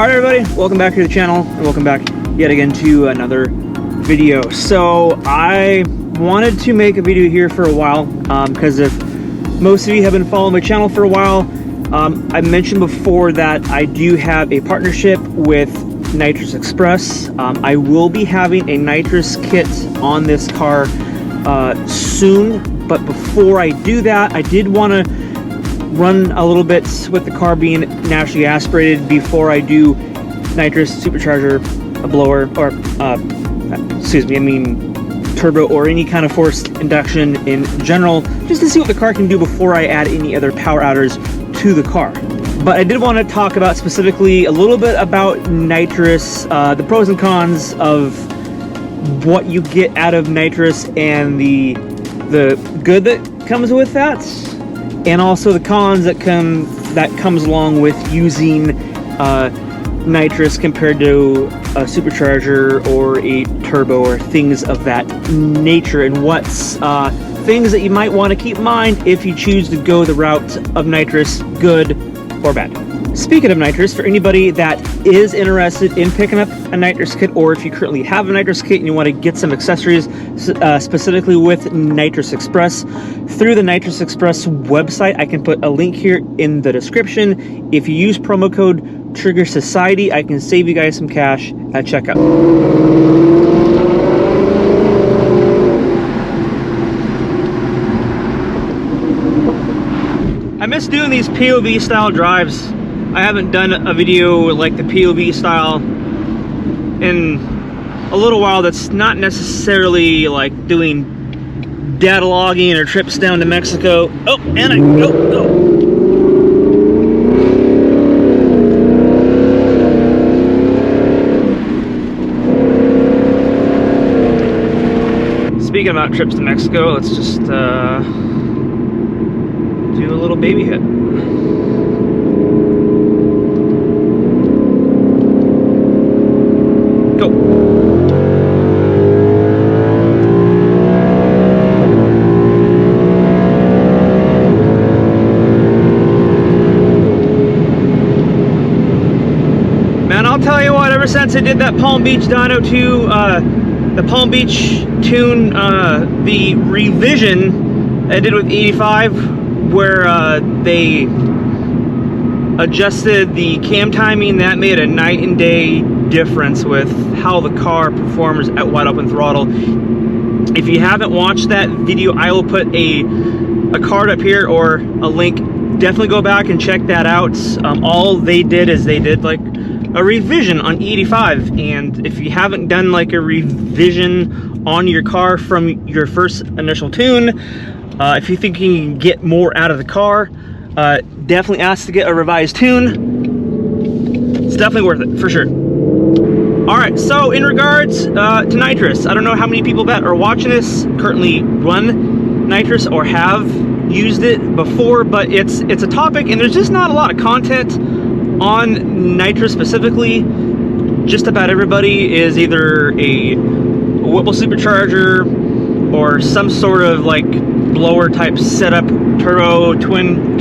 Alright everybody, welcome back to the channel, and welcome back yet again to another video. So I wanted to make a video here for a while, because if most of you have been following my channel for a while, I mentioned before that I do have a partnership with NITROUS Express. I will be having a NITROUS kit on this car soon, but before I do that, I did want to run a little bit with the car being naturally aspirated before I do NITROUS supercharger, a blower, or turbo, or any kind of forced induction in general, just to see what the car can do before I add any other power adders to the car. But I did want to talk about specifically a little bit about NITROUS, the pros and cons of what you get out of NITROUS and the good that comes with that, and also the cons that comes along with using NITROUS compared to a supercharger or a turbo or things of that nature, and what's things that you might want to keep in mind if you choose to go the route of NITROUS, good or bad. Speaking of NITROUS, for anybody that is interested in picking up a NITROUS kit, or if you currently have a NITROUS kit and you want to get some accessories specifically with NITROUS Express, through the NITROUS Express website, I can put a link here in the description. If you use promo code Trigger Society, I can save you guys some cash at checkout. I miss doing these POV style drives. I haven't done a video like the POV style in a little while. That's not necessarily like doing data logging or trips down to Mexico. Oh, and I go. Speaking about trips to Mexico, let's just do a little baby hit. Go. Man, I'll tell you what, ever since I did that Palm Beach Dyno 2, the Palm Beach tune, the revision I did with 85, where they adjusted the cam timing, that made a night and day difference with how the car performs at wide open throttle. If you haven't watched that video, I will put a card up here or a link. Definitely go back and check that out. All they did is they did like a revision on E85, and if you haven't done like a revision on your car from your first initial tune, if you think you can get more out of the car, definitely ask to get a revised tune. It's definitely worth it, for sure. Alright, so in regards to NITROUS, I don't know how many people that are watching this currently run NITROUS or have used it before, but it's a topic, and there's just not a lot of content on NITROUS specifically. Just about everybody is either a Whipple supercharger or some sort of like blower type setup, turbo, twin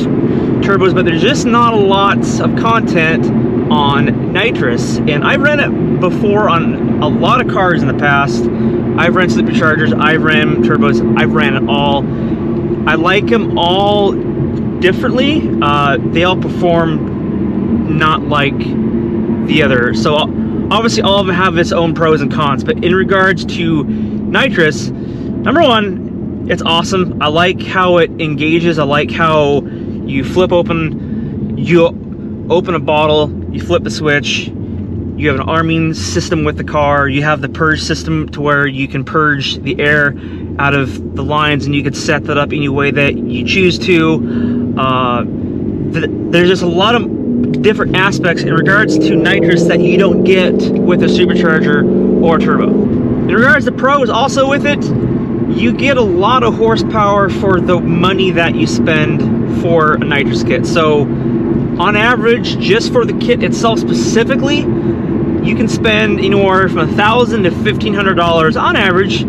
turbos, but there's just not a lot of content on NITROUS. And I've ran it before on a lot of cars in the past. I've ran superchargers, I've ran turbos, I've ran it all. I like them all differently. They all perform not like the other. So obviously all of them have its own pros and cons, but in regards to NITROUS, number one, it's awesome. I like how it engages. I like how you open a bottle, you flip the switch, you have an arming system with the car, you have the purge system to where you can purge the air out of the lines, and you can set that up any way that you choose to. There's just a lot of different aspects in regards to NITROUS that you don't get with a supercharger or turbo. In regards to pros also with it, you get a lot of horsepower for the money that you spend for a NITROUS kit. So on average, just for the kit itself specifically, you can spend anywhere from $1,000 to $1,500 on average.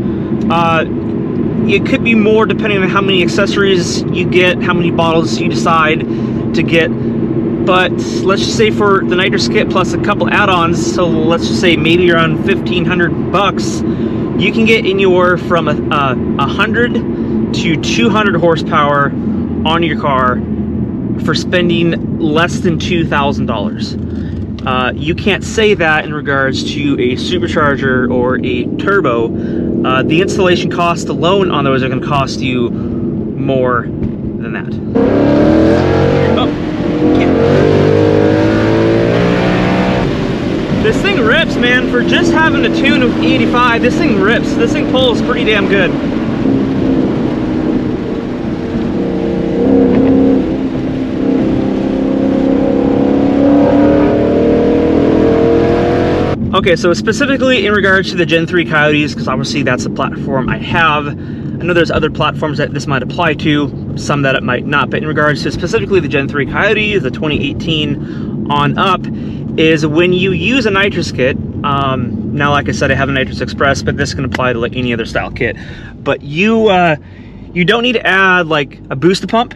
It could be more depending on how many accessories you get, how many bottles you decide to get But let's just say for the nitrous kit plus a couple add-ons, so let's just say maybe you're on $1,500, you can get anywhere from 100 to 200 horsepower on your car for spending less than $2,000. You can't say that in regards to a supercharger or a turbo. The installation cost alone on those are going to cost you more than that. Oh, can't. This thing rips, man. For just having a tune of 85, this thing rips. This thing pulls pretty damn good. Okay, so specifically in regards to the Gen 3 Coyotes, because obviously that's the platform I have. I know there's other platforms that this might apply to, some that it might not, but in regards to specifically the Gen 3 Coyotes, the 2018 on up, is when you use a nitrous kit, now like I said, I have a Nitrous Express, but this can apply to like any other style kit, but you don't need to add like a booster pump,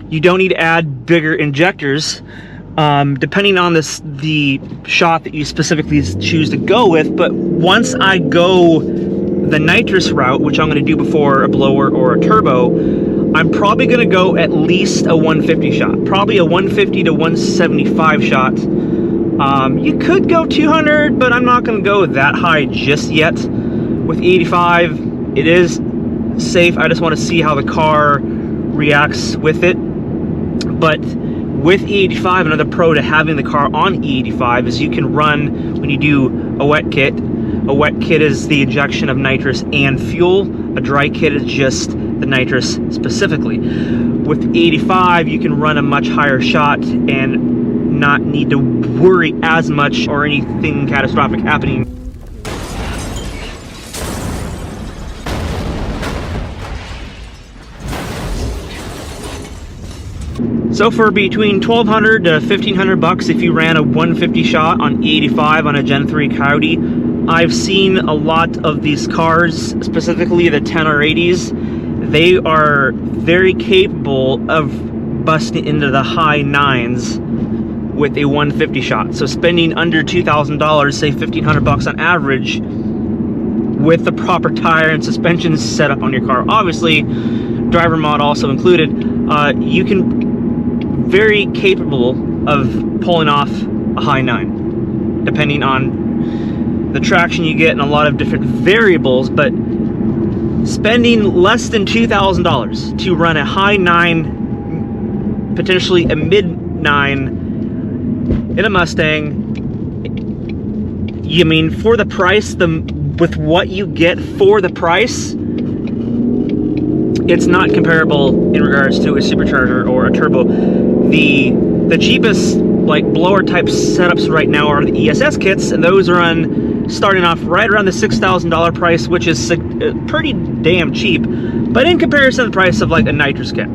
you don't need to add bigger injectors, depending on the shot that you specifically choose to go with. But once I go the nitrous route, which I'm going to do before a blower or a turbo, I'm probably going to go at least a 150 shot, probably a 150 to 175 shot. You could go 200, but I'm not going to go that high just yet. With 85, it is safe. I just want to see how the car reacts with it. But with E85, another pro to having the car on E85 is you can run, when you do a wet kit is the injection of nitrous and fuel. A dry kit is just the nitrous specifically. With E85, you can run a much higher shot and not need to worry as much or anything catastrophic happening. So for between $1,200 to $1,500 if you ran a 150 shot on E85 on a Gen 3 Coyote, I've seen a lot of these cars, specifically the 10R80s, they are very capable of busting into the high 9s with a 150 shot. So spending under $2,000, say $1,500 on average, with the proper tire and suspension setup on your car, obviously driver mod also included, you can very capable of pulling off a high 9, depending on the traction you get and a lot of different variables. But spending less than $2,000 to run a high 9, potentially a mid 9 in a Mustang, you mean for the price, with what you get for the price, it's not comparable in regards to a supercharger or a turbo. The cheapest like blower type setups right now are the ESS kits, and those are starting off right around the $6,000 price, which is pretty damn cheap. But in comparison to the price of like a nitrous kit,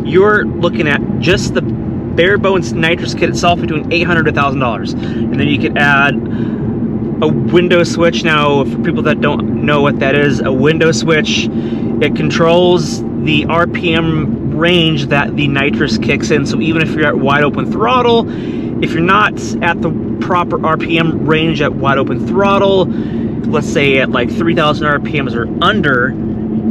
you're looking at just the bare bones nitrous kit itself between $800 to $1,000, and then you could add a window switch. Now, for people that don't know what that is, a window switch, it controls the RPM range that the nitrous kicks in. So even if you're at wide open throttle, if you're not at the proper RPM range at wide open throttle, let's say at like 3,000 RPMs or under,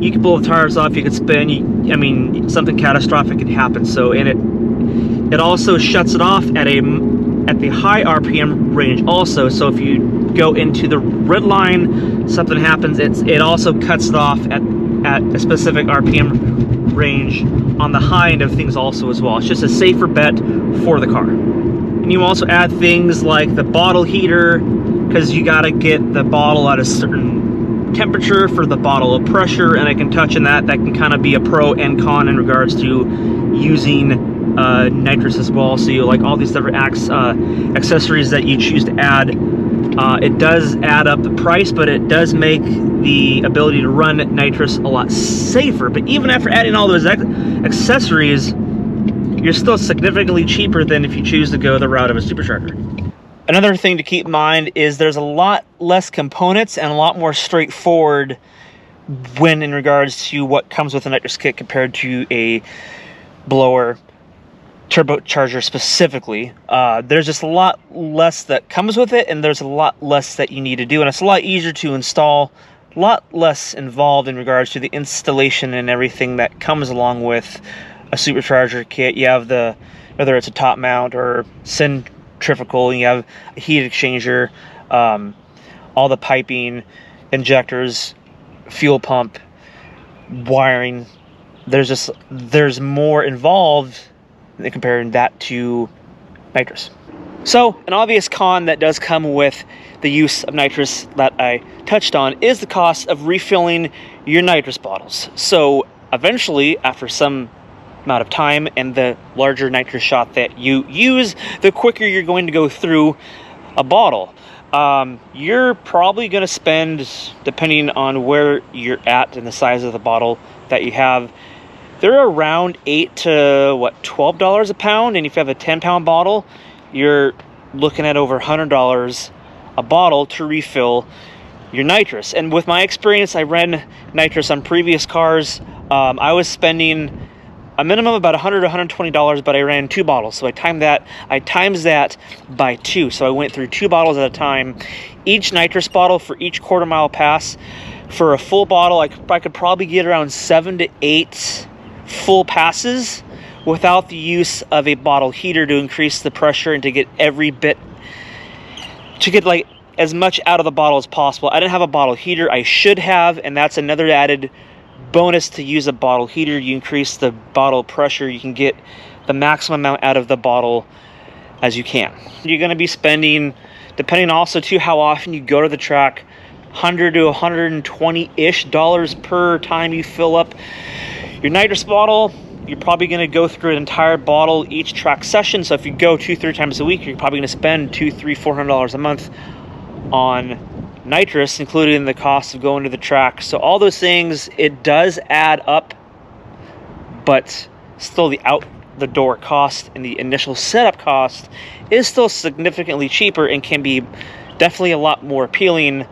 you can pull the tires off, you could spin, I mean, something catastrophic could happen. So, and it also shuts it off at the high RPM range also. So if you go into the red line, something happens, it also cuts it off at a specific RPM range on the high end of things also as well. It's just a safer bet for the car. And you also add things like the bottle heater, because you got to get the bottle at a certain temperature for the bottle of pressure, and I can touch on that. That can kind of be a pro and con in regards to using nitrous as well. So you like all these different accessories that you choose to add. It does add up the price, but it does make the ability to run nitrous a lot safer. But even after adding all those accessories, you're still significantly cheaper than if you choose to go the route of a supercharger. Another thing to keep in mind is there's a lot less components and a lot more straightforward when in regards to what comes with a nitrous kit compared to a blower turbocharger specifically. There's just a lot less that comes with it, and there's a lot less that you need to do, and it's a lot easier to install, a lot less involved in regards to the installation and everything that comes along with a supercharger kit. You have the, whether it's a top mount or centrifugal, you have a heat exchanger, all the piping, injectors, fuel pump, wiring. There's more involved than comparing that to nitrous. So an obvious con that does come with the use of nitrous that I touched on is the cost of refilling your nitrous bottles. So eventually, after some amount of time and the larger nitrous shot that you use, the quicker you're going to go through a bottle. You're probably going to spend, depending on where you're at and the size of the bottle that you have, they're around $8 to $12 a pound, and if you have a 10-pound bottle, you're looking at over $100 a bottle to refill your nitrous. And with my experience, I ran nitrous on previous cars. I was spending a minimum of about $100 to $120, but I ran 2 bottles, so I times that by 2. So I went through 2 bottles at a time. Each nitrous bottle for each quarter-mile pass. For a full bottle, I could probably get around 7 to 8 full passes without the use of a bottle heater to increase the pressure and to get every bit, to get like as much out of the bottle as possible. I didn't have a bottle heater. I should have, and that's another added bonus to use a bottle heater. You increase the bottle pressure, you can get the maximum amount out of the bottle as you can. You're going to be spending, depending also to how often you go to the track, $100 to $120-ish per time you fill up your nitrous bottle. You're probably going to go through an entire bottle each track session. So if you go 2-3 times a week, you're probably going to spend $200-$400 a month on nitrous, including the cost of going to the track. So all those things, it does add up, but still the out the door cost and the initial setup cost is still significantly cheaper and can be definitely a lot more appealing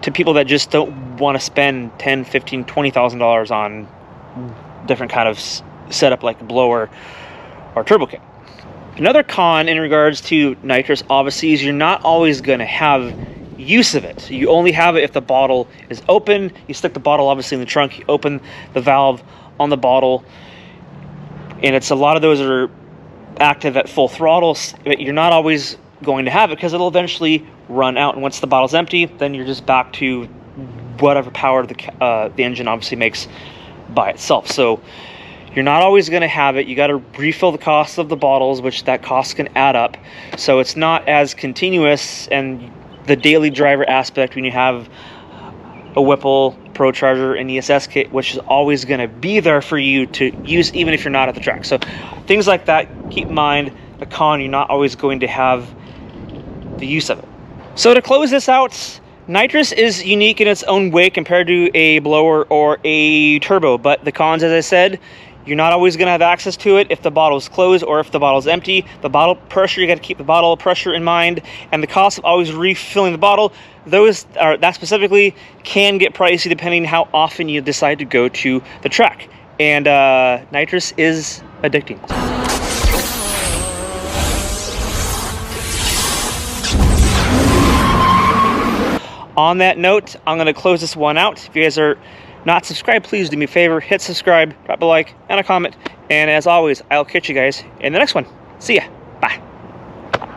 to people that just don't want to spend $10,000, $15,000, $20,000 on different kind of setup like a blower or turbo kit. Another con in regards to nitrous, obviously, is you're not always going to have use of it. You only have it if the bottle is open. You stick the bottle obviously in the trunk, you open the valve on the bottle, and it's a lot of those are active at full throttle, but you're not always going to have it because it'll eventually run out, and once the bottle's empty, then you're just back to whatever power the engine obviously makes by itself. So you're not always going to have it. You got to refill the cost of the bottles, which that cost can add up. So it's not as continuous, and the daily driver aspect when you have a Whipple, Pro Charger, and ESS kit, which is always going to be there for you to use even if you're not at the track. So things like that, keep in mind. The con, you're not always going to have the use of it. So to close this out, nitrous is unique in its own way compared to a blower or a turbo, but the cons, as I said, you're not always going to have access to it if the bottle is closed or if the bottle is empty. The bottle pressure, you got to keep the bottle pressure in mind, and the cost of always refilling the bottle, that specifically can get pricey depending how often you decide to go to the track. And nitrous is addicting. On that note, I'm going to close this one out. If you guys are not subscribed, please do me a favor, hit subscribe, drop a like and a comment, and as always, I'll catch you guys in the next one. See ya. Bye.